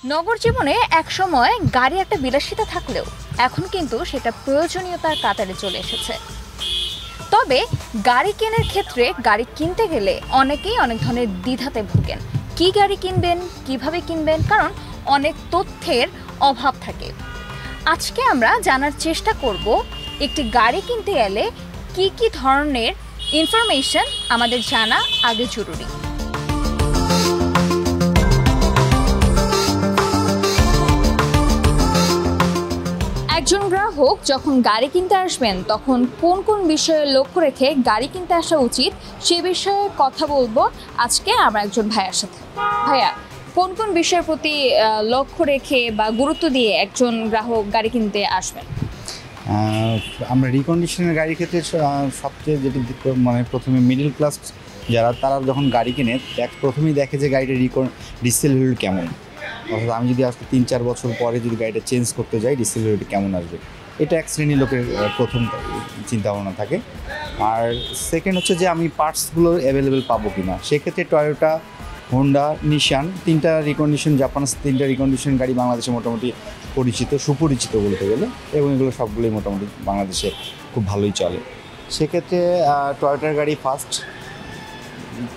নগর জীবনে একসময় গাড়ি একটা বিলাসিতা থাকলেও এখন কিন্তু সেটা প্রয়োজনীয়তার কাতারে চলে এসেছে। তবে গাড়ি কেনার ক্ষেত্রে গাড়ি কিনতে গেলে অনেকেই অনেক ধরনের দ্বিধাতে ভোগেন। কি গাড়ি কিনবেন, কিভাবে কিনবেন, কারণ অনেক তথ্যের অভাব থাকে। আজকে আমরা জানার চেষ্টা করব একটি গাড়ি কিনতে গেলে কি কি ধরনের ইনফরমেশন আমাদের জানা আগে জরুরি। একজন গ্রাহক যখন গাড়ি কিনতে আসবেন তখন কোন কোন বিষয়ে লক্ষ্য রেখে গাড়ি কিনতে আসা উচিত সে বিষয়ে কথা বলবো আজকে আমরা একজন ভাইয়ার সাথে। ভাইয়া, কোন কোন বিষয়ের প্রতি লক্ষ্য রেখে বা গুরুত্ব দিয়ে একজন গ্রাহক গাড়ি কিনতে আসবেন? আমরা রিকন্ডিশনের গাড়ির ক্ষেত্রে সবচেয়ে যেটি মানে প্রথমে মিডল ক্লাস যারা তারা যখন গাড়ি কিনে প্রথমেই দেখে যে গাড়িটা রিসেল ভ্যালু কেমন। অর্থাৎ আমি যদি আজকে 3-4 বছর পরে যদি গাড়িটা চেঞ্জ করতে যাই রিসেল ভ্যালুটা কেমন আসবে, এটা এক শ্রেণীর লোকের প্রথম চিন্তাভাবনা থাকে। আর সেকেন্ড হচ্ছে যে আমি পার্টসগুলো অ্যাভেলেবেল পাবো কি না। সেক্ষেত্রে টয়োটা, হোন্ডা, নিশান তিনটা রিকন্ডিশন গাড়ি বাংলাদেশে মোটামুটি সুপরিচিত বলতে গেলে, এবং এগুলো সবগুলোই মোটামুটি বাংলাদেশে খুব ভালোই চলে। সেক্ষেত্রে টয়োটার গাড়ি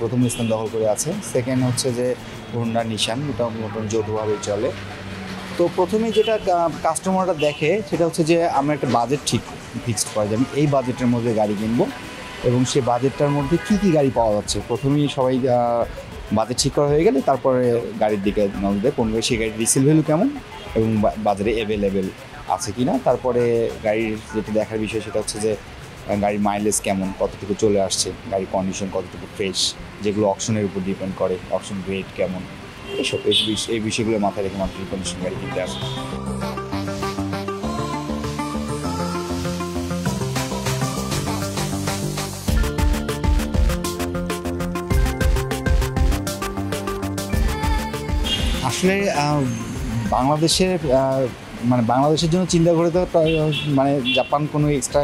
প্রথম স্থান দখল করে আছে। সেকেন্ড হচ্ছে যে হোন্ডা, নিশান, এটা মোটামুটি যৌথভাবেই চলে। তো প্রথমে যেটা কাস্টমাররা দেখে সেটা হচ্ছে যে আমরা একটা বাজেট ফিক্সড করা যায়, আমি এই বাজেটের মধ্যে গাড়ি কিনবো, এবং সেই বাজেটটার মধ্যে কী কী গাড়ি পাওয়া যাচ্ছে প্রথমেই সবাই বাজেট ঠিক করা হয়ে গেলে তারপরে গাড়ির দিকে নজর দেয় কোন সেই গাড়ির রিসেল ভ্যালু কেমন এবং বাজারে অ্যাভেলেবেল আছে কি না। তারপরে গাড়ির যেটা দেখার বিষয় সেটা হচ্ছে যে গাড়ির মাইলেজ কেমন, কতটুকু চলে আসছে, গাড়ির কন্ডিশন কতটুকু ফ্রেশ, যেগুলো অপশনের উপর ডিপেন্ড করে, অপশন রেট কেমন, এই বিষয়গুলো মাথায় রেখে মানুষ রিকন্ডিশন গাড়ি কিনতে আসে। আসলে বাংলাদেশের জন্য চিন্তা করে তো মানে জাপান কোনো এক্সট্রা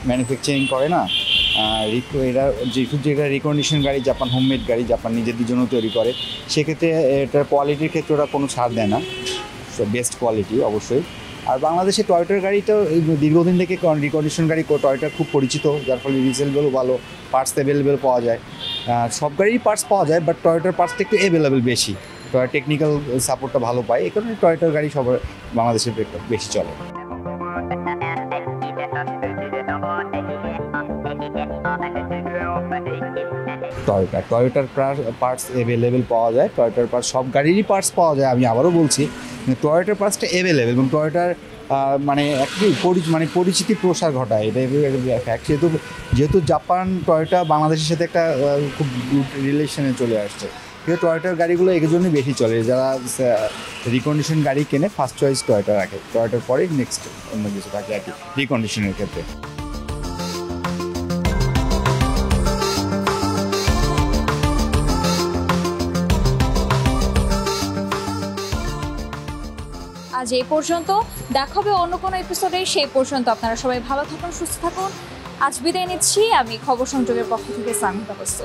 ম্যানুফ্যাকচারিং করে না। যেটা রিকন্ডিশন গাড়ি, জাপান হোমমেড গাড়ি, জাপান নিজেদের জন্য তৈরি করে। সেক্ষেত্রে এটার কোয়ালিটির ক্ষেত্রে ওরা কোনো ছাড় দেয় না, বেস্ট কোয়ালিটি অবশ্যই। আর বাংলাদেশে টয়োটার গাড়িটা দীর্ঘদিন থেকে রিকন্ডিশন গাড়ি টয়োটা খুব পরিচিত, যার ফলে রিসেলবেলও ভালো, পার্টস অ্যাভেলেবেল পাওয়া যায়। সব গাড়িরই পার্টস পাওয়া যায়, বাট টয়োটার পার্টসটা একটু অ্যাভেলেবেল বেশি, টেকনিক্যাল সাপোর্টটা ভালো পায়, এই কারণে টয়োটার গাড়ি সবার বাংলাদেশে বেশি চলে। টয়োটার পার্টস অ্যাভেলেবেল পাওয়া যায়, টয়োটার পার্টস সব গাড়িরই পার্টস পাওয়া যায়। আমি আবারও বলছি টয়োটার পার্টসটা অ্যাভেলেবেল, এবং টয়োটার একটি পরিচিতি প্রসার ঘটায়, এটা ফ্যাক্ট। যেহেতু জাপান টয়োটা বাংলাদেশের সাথে একটা খুব গুড রিলেশনে চলে আসছে, কিন্তু টয়োটার গাড়িগুলো এর জন্যই বেশি চলে। যারা রিকন্ডিশন গাড়ি কেনে ফার্স্ট চয়েস টয়োটা রাখে, টয়োটার পরেই নেক্সট অন্য কিছু থাকে আর কি রিকন্ডিশনের ক্ষেত্রে। আজ এই পর্যন্ত, দেখা হবে অন্য কোনো এপিসোডে। সেই পর্যন্ত আপনারা সবাই ভালো থাকুন, সুস্থ থাকুন। আজ বিদায় নিচ্ছি আমি খবর সংযোগের পক্ষ থেকে সামিতা বস্তু।